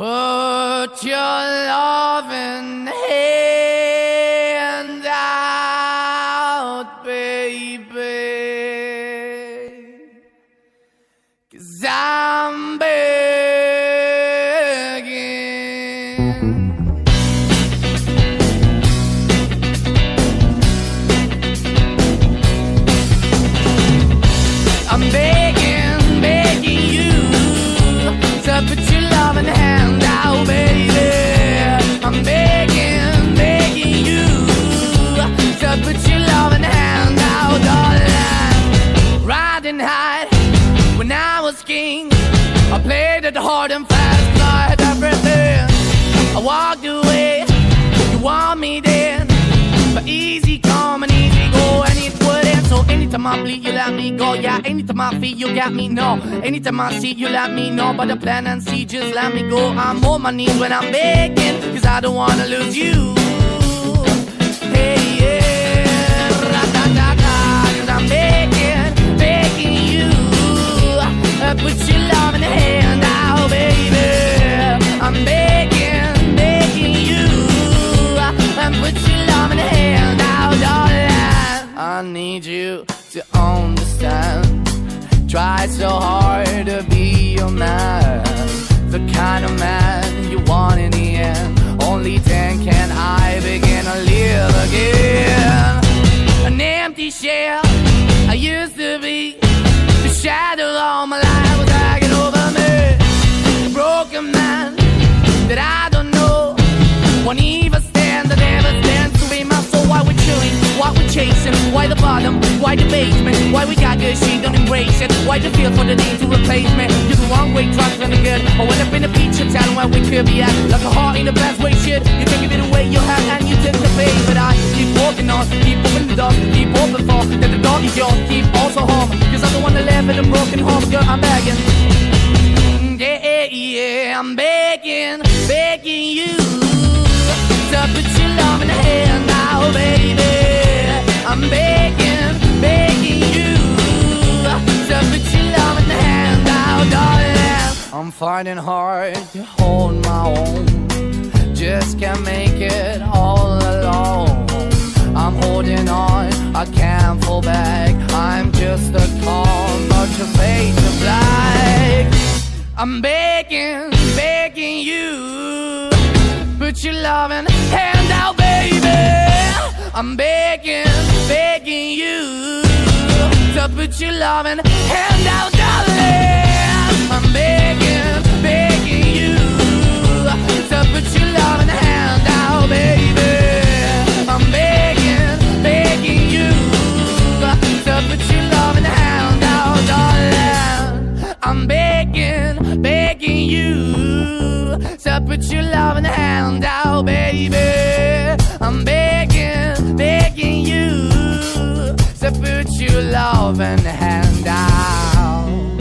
Put your loving hand out, baby, 'cause I'm begging. I'm begging, begging you to put your loving hand out, baby. I'm begging, begging you to put your loving hand out, darling. Riding high when I was king, I played it hard and fast, 'cause I had everything. I walked away, you want me then, but easy come and easy go, and it wouldn't. So anytime I bleed, you let me go. Yeah, anytime I feel, you got me, no. Anytime I see, you let me know. But the plan and see, just let me go. I'm on my knees when I'm begging, 'cause I don't wanna lose you. Hey, yeah, ra-da-da-da, 'cause I'm begging, begging you. Put your love in the hand out, baby. I'm begging, begging you. Put your love in the hand out, darling. I need you to understand. Try so hard to be your man, the kind of man you want in the end. Only then can I begin to live again. An empty shell I used to be, the shadow all my life was dragging over me. A broken man that I don't know, won't even stand, that never stands to be my soul. Why we chewing, why we chasing, why the bottom, why the basement, why we got good, she don't embrace it, why the feel for the need to replace me. You're the wrong way, trying to be good. I went up in the feature town where we could be at, like a heart in the best way, shit. You can give it away, you have, and you take the pay. But I keep walking on, keep opening the door, keep open for that the door is yours, keep also home, 'cause I'm the one that live in a broken home. Girl, I'm begging, yeah, yeah, I'm begging, begging you to put your love in the hand now, baby. I'm begging, begging you to put your love in the hand now, darling. I'm finding hard to hold my own, just can't make it all alone. I'm holding on, I can't fall back. I'm just a call, but your face is black. I'm begging, begging you, put your loving hand out, baby. I'm begging, begging you to put your loving hand out, darling. I'm begging, begging you to put your loving hand out, baby. I'm begging, begging you to put your loving hand out, darling. I'm begging, begging you to put your loving hand out, baby.